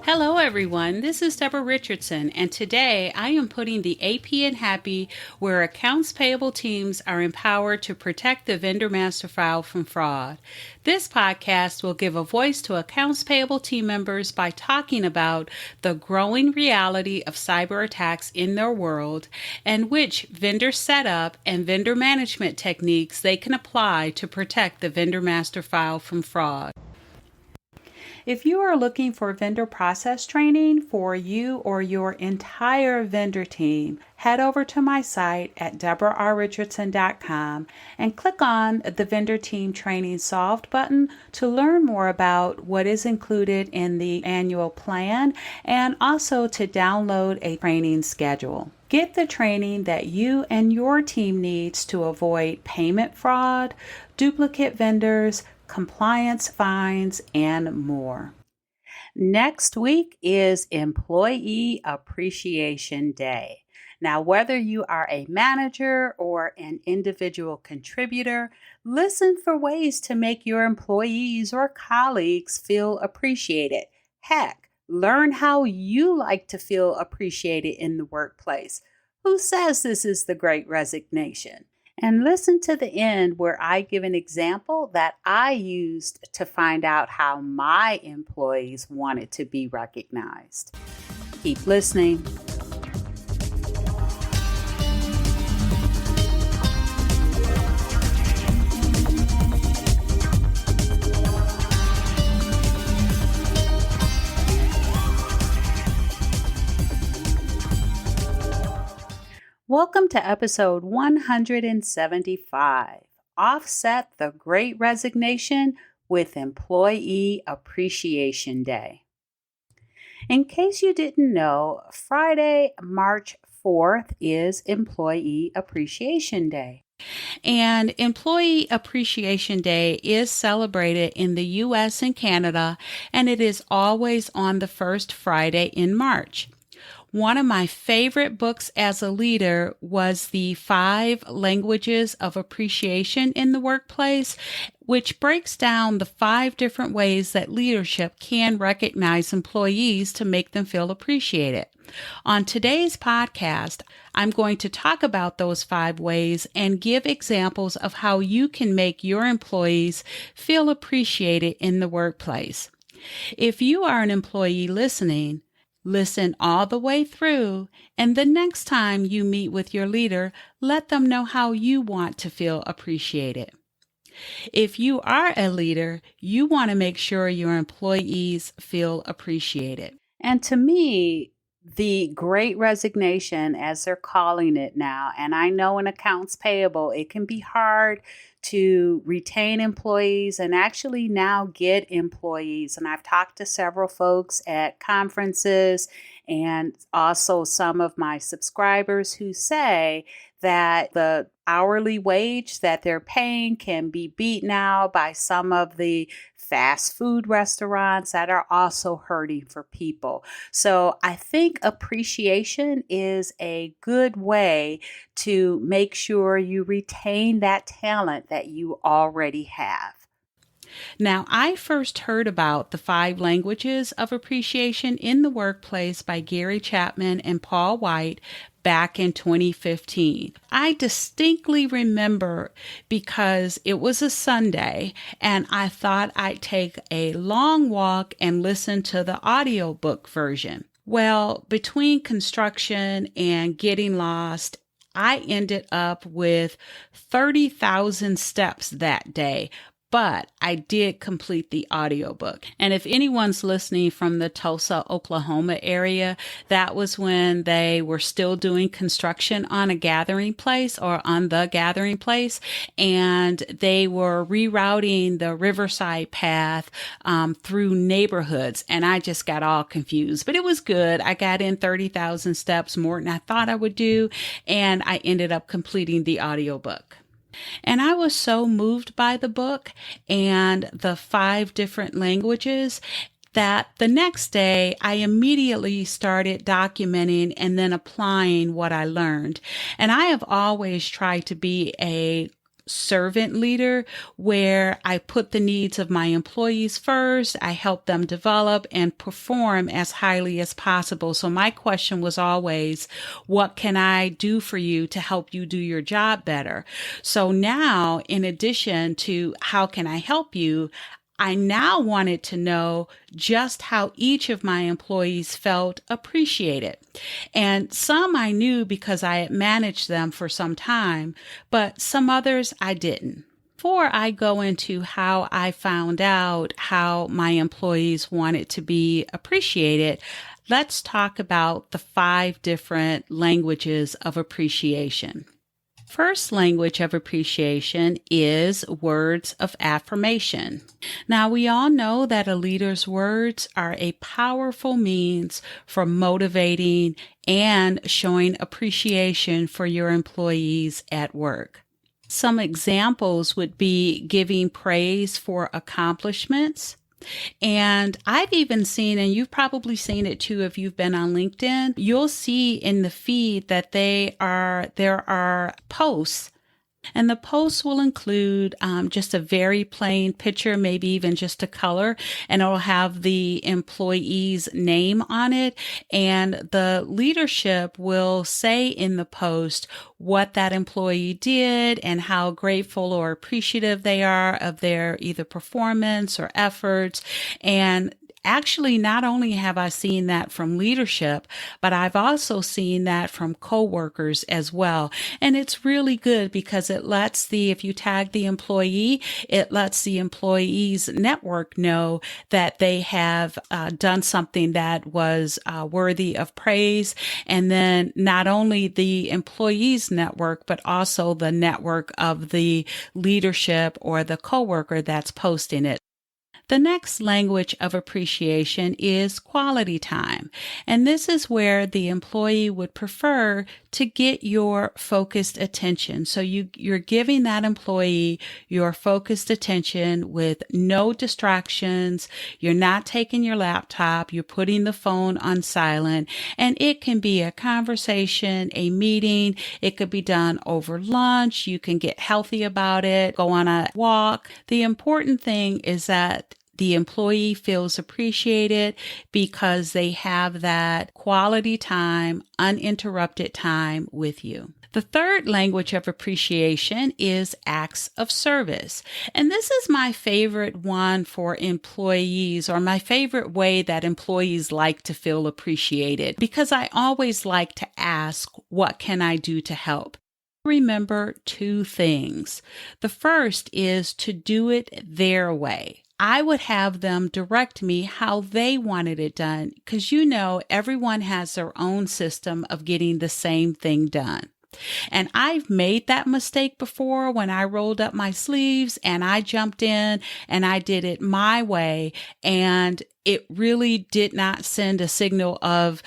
Hello everyone, this is Deborah Richardson, and today I am putting the AP in Happy where accounts payable teams are empowered to protect the vendor master file from fraud. This podcast will give a voice to accounts payable team members by talking about the growing reality of cyber attacks in their world and which vendor setup and vendor management techniques they can apply to protect the vendor master file from fraud. If you are looking for vendor process training for you or your entire vendor team, head over to my site at deborahrrichardson.com and click on the Vendor Team Training Solved button to learn more about what is included in the annual plan and also to download a training schedule. Get the training that you and your team needs to avoid payment fraud, duplicate vendors, compliance fines, and more. Next week is Employee Appreciation Day. Now, whether you are a manager or an individual contributor, listen for ways to make your employees or colleagues feel appreciated. Heck, learn how you like to feel appreciated in the workplace. Who says this is the Great Resignation? And listen to the end where I give an example that I used to find out how my employees wanted to be recognized. Keep listening. Welcome to episode 175, Offset the Great Resignation with Employee Appreciation Day. In case you didn't know, Friday, March 4th is Employee Appreciation Day. And Employee Appreciation Day is celebrated in the U.S. and Canada, and it is always on the first Friday in March. One of my favorite books as a leader was The 5 Languages of Appreciation in the Workplace, which breaks down the 5 different ways that leadership can recognize employees to make them feel appreciated. On today's podcast, I'm going to talk about those 5 ways and give examples of how you can make your employees feel appreciated in the workplace. If you are an employee listening, listen all the way through, and the next time you meet with your leader, let them know how you want to feel appreciated. If you are a leader, you want to make sure your employees feel appreciated. And to me, the Great Resignation, as they're calling it now, and I know in accounts payable, it can be hard to retain employees and actually now get employees. And I've talked to several folks at conferences and also some of my subscribers who say that the hourly wage that they're paying can be beat now by some of the fast food restaurants that are also hurting for people. So I think appreciation is a good way to make sure you retain that talent that you already have. Now, I first heard about the 5 languages of appreciation in the workplace by Gary Chapman and Paul White back in 2015. I distinctly remember because it was a Sunday and I thought I'd take a long walk and listen to the audiobook version. Well, between construction and getting lost, I ended up with 30,000 steps that day. But I did complete the audiobook. And if anyone's listening from the Tulsa, Oklahoma area, that was when they were still doing construction on a gathering place or on the gathering place. And they were rerouting the Riverside path through neighborhoods. And I just got all confused. But it was good. I got in 30,000 steps more than I thought I would do. And I ended up completing the audiobook. And I was so moved by the book and the 5 different languages that the next day I immediately started documenting and then applying what I learned. And I have always tried to be a servant leader, where I put the needs of my employees first. I help them develop and perform as highly as possible. So my question was always, what can I do for you to help you do your job better? So now, in addition to how can I help you, I now wanted to know just how each of my employees felt appreciated. And some I knew because I had managed them for some time, but some others I didn't. Before I go into how I found out how my employees wanted to be appreciated, let's talk about the 5 different languages of appreciation. First language of appreciation is words of affirmation. Now, we all know that a leader's words are a powerful means for motivating and showing appreciation for your employees at work. Some examples would be giving praise for accomplishments. And I've even seen, and you've probably seen it too if you've been on LinkedIn, you'll see in the feed that there are posts. And the posts will include just a very plain picture, maybe even just a color, and it'll have the employee's name on it. And the leadership will say in the post what that employee did and how grateful or appreciative they are of their either performance or efforts. And actually, not only have I seen that from leadership, but I've also seen that from coworkers as well. And it's really good because it lets if you tag the employee, it lets the employee's network know that they have done something that was worthy of praise. And then not only the employee's network, but also the network of the leadership or the coworker that's posting it. The next language of appreciation is quality time. And this is where the employee would prefer to get your focused attention. So you're giving that employee your focused attention with no distractions. You're not taking your laptop. You're putting the phone on silent. And it can be a conversation, a meeting. It could be done over lunch. You can get healthy about it, go on a walk. The important thing is that the employee feels appreciated because they have that quality time, uninterrupted time with you. The third language of appreciation is acts of service. And this is my favorite one for employees, or my favorite way that employees like to feel appreciated, because I always like to ask, what can I do to help? Remember 2 things. The first is to do it their way. I would have them direct me how they wanted it done, because everyone has their own system of getting the same thing done. And I've made that mistake before when I rolled up my sleeves and I jumped in and I did it my way. And it really did not send a signal of,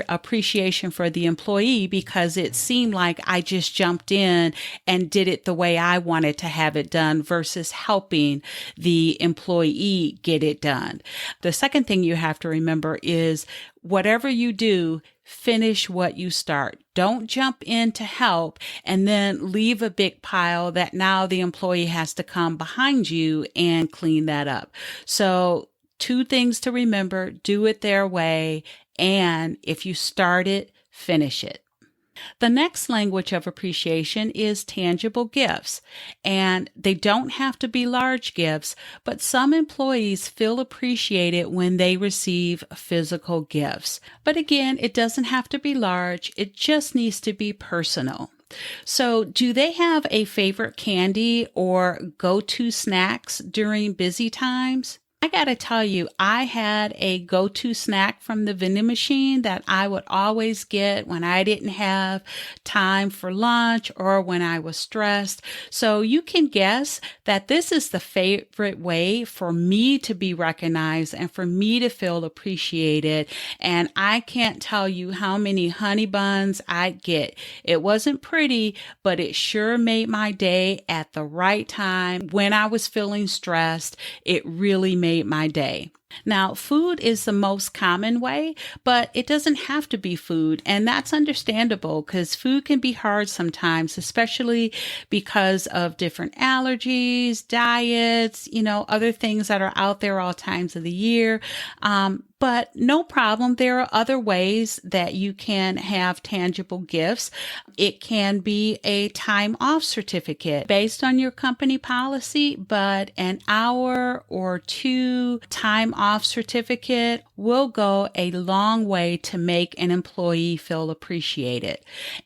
appreciation for the employee, because it seemed like I just jumped in and did it the way I wanted to have it done versus helping the employee get it done. The second thing you have to remember is whatever you do, finish what you start. Don't jump in to help and then leave a big pile that now the employee has to come behind you and clean that up. So 2 things to remember: do it their way, and if you start it, finish it. The next language of appreciation is tangible gifts, and they don't have to be large gifts, but some employees feel appreciated when they receive physical gifts. But again, it doesn't have to be large. It just needs to be personal. So, do they have a favorite candy or go-to snacks during busy times? I gotta tell you, I had a go-to snack from the vending machine that I would always get when I didn't have time for lunch or when I was stressed. So you can guess that this is the favorite way for me to be recognized and for me to feel appreciated. And I can't tell you how many honey buns I get. It wasn't pretty, but it sure made my day at the right time. When I was feeling stressed, it really made my day. Now, food is the most common way, but it doesn't have to be food. And that's understandable because food can be hard sometimes, especially because of different allergies, diets, other things that are out there all times of the year. But no problem. There are other ways that you can have tangible gifts. It can be a time off certificate based on your company policy, but an hour or two time off certificate will go a long way to make an employee feel appreciated.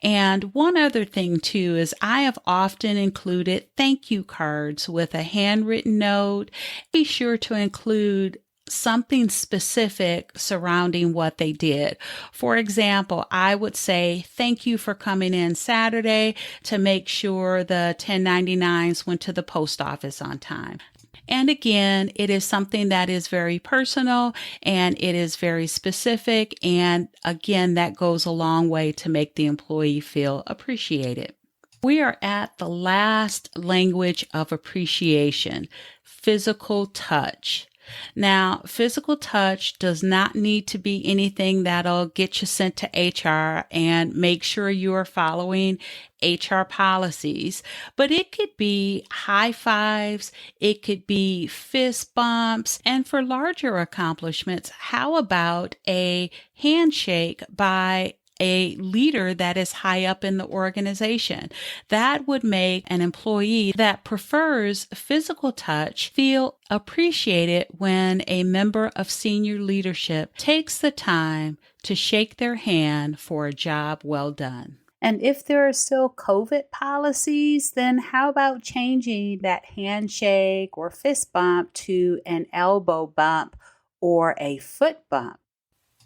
And one other thing too is I have often included thank you cards with a handwritten note. Be sure to include something specific surrounding what they did. For example, I would say, thank you for coming in Saturday to make sure the 1099s went to the post office on time. And again, it is something that is very personal and it is very specific. And again, that goes a long way to make the employee feel appreciated. We are at the last language of appreciation, physical touch. Now, physical touch does not need to be anything that'll get you sent to HR and make sure you are following HR policies, but it could be high fives, it could be fist bumps, and for larger accomplishments, how about a handshake by a leader that is high up in the organization? That would make an employee that prefers physical touch feel appreciated when a member of senior leadership takes the time to shake their hand for a job well done. And if there are still COVID policies, then how about changing that handshake or fist bump to an elbow bump or a foot bump?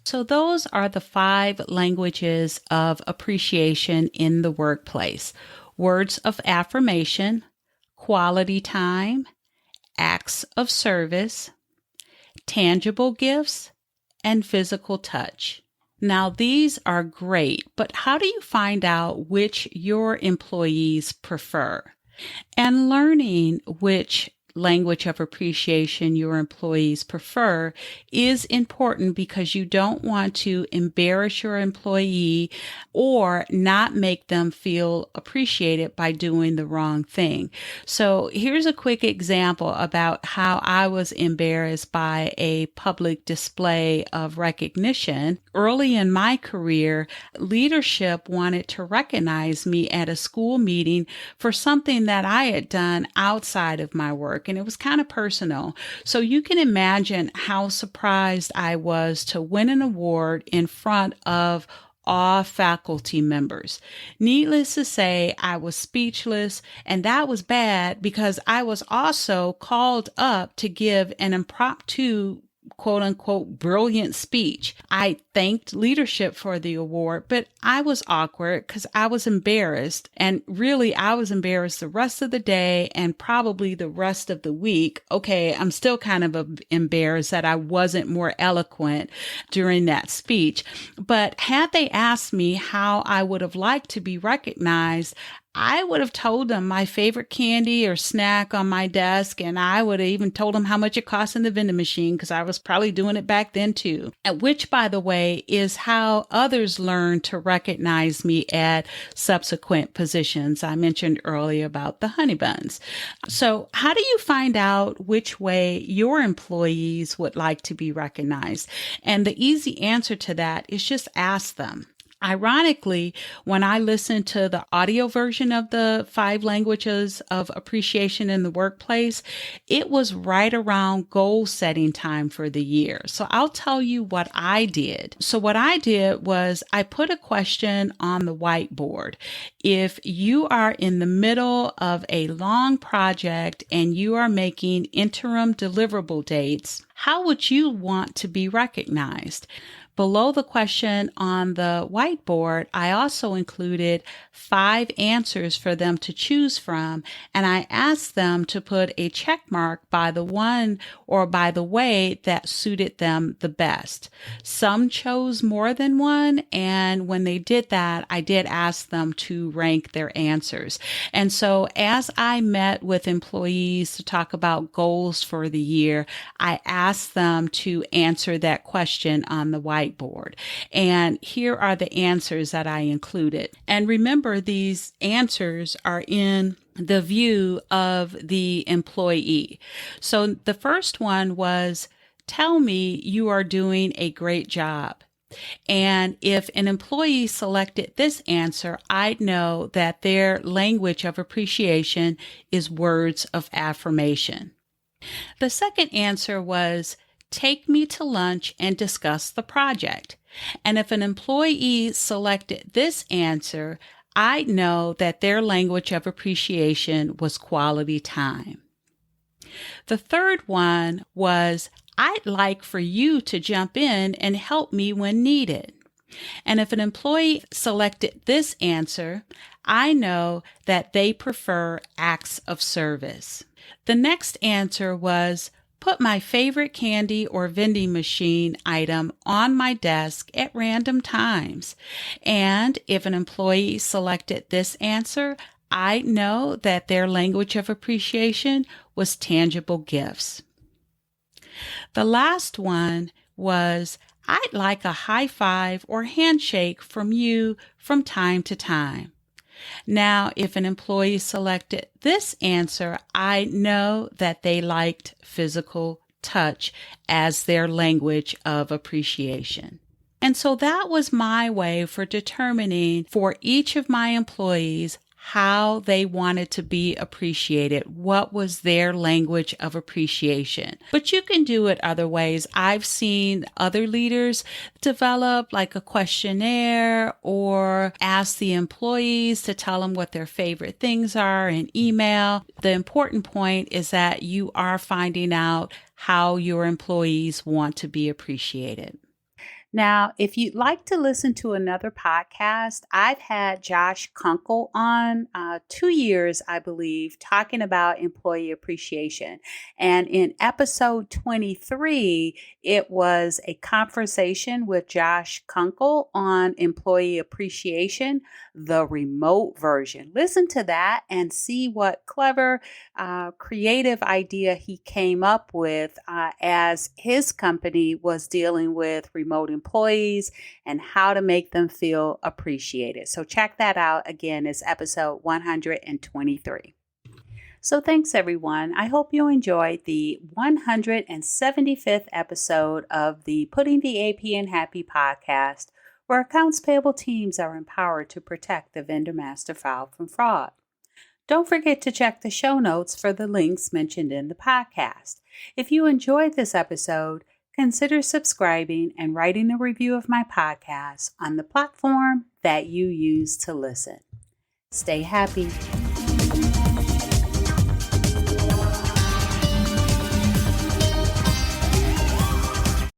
So those are the 5 languages of appreciation in the workplace: words of affirmation, quality time, acts of service, tangible gifts, and physical touch. Now, these are great, but how do you find out which your employees prefer? And learning which language of appreciation your employees prefer is important because you don't want to embarrass your employee or not make them feel appreciated by doing the wrong thing. So here's a quick example about how I was embarrassed by a public display of recognition. Early in my career, leadership wanted to recognize me at a school meeting for something that I had done outside of my work. And it was kind of personal. So you can imagine how surprised I was to win an award in front of all faculty members. Needless to say, I was speechless, and that was bad because I was also called up to give an impromptu quote unquote brilliant speech. I thanked leadership for the award, but I was awkward because I was embarrassed. And really, I was embarrassed the rest of the day and probably the rest of the week. Okay, I'm still kind of embarrassed that I wasn't more eloquent during that speech. But had they asked me how I would have liked to be recognized, I would have told them my favorite candy or snack on my desk, and I would have even told them how much it cost in the vending machine because I was probably doing it back then too. And which, by the way, is how others learn to recognize me at subsequent positions. I mentioned earlier about the honey buns. So how do you find out which way your employees would like to be recognized? And the easy answer to that is just ask them. Ironically, when I listened to the audio version of the 5 languages of appreciation in the workplace, it was right around goal setting time for the year. So I'll tell you what I did. So what I did was I put a question on the whiteboard. If you are in the middle of a long project and you are making interim deliverable dates, how would you want to be recognized? Below the question on the whiteboard, I also included 5 answers for them to choose from, and I asked them to put a check mark by the one or by the way that suited them the best. Some chose more than one, and when they did that, I did ask them to rank their answers. And so as I met with employees to talk about goals for the year, I asked them to answer that question on the whiteboard. And here are the answers that I included. And remember, these answers are in the view of the employee. So the first one was, tell me you are doing a great job. And if an employee selected this answer, I'd know that their language of appreciation is words of affirmation. The second answer was, take me to lunch and discuss the project. And if an employee selected this answer, I'd know that their language of appreciation was quality time. The third one was, I'd like for you to jump in and help me when needed. And if an employee selected this answer, I know that they prefer acts of service. The next answer was, put my favorite candy or vending machine item on my desk at random times. And if an employee selected this answer, I know that their language of appreciation was tangible gifts. The last one was, I'd like a high five or handshake from you from time to time. Now, if an employee selected this answer, I know that they liked physical touch as their language of appreciation. And so that was my way for determining for each of my employees how they wanted to be appreciated, what was their language of appreciation. But you can do it other ways. I've seen other leaders develop like a questionnaire or ask the employees to tell them what their favorite things are in email. The important point is that you are finding out how your employees want to be appreciated. Now, if you'd like to listen to another podcast, I've had Josh Kunkel on 2 years, I believe, talking about employee appreciation. And in episode 23, it was a conversation with Josh Kunkel on employee appreciation, the remote version. Listen to that and see what clever, creative idea he came up with as his company was dealing with remote employees and how to make them feel appreciated. So check that out. Again, it's episode 123. So thanks, everyone. I hope you enjoyed the 175th episode of the Putting the AP in Happy podcast, where accounts payable teams are empowered to protect the vendor master file from fraud. Don't forget to check the show notes for the links mentioned in the podcast. If you enjoyed this episode, consider subscribing and writing a review of my podcast on the platform that you use to listen. Stay happy.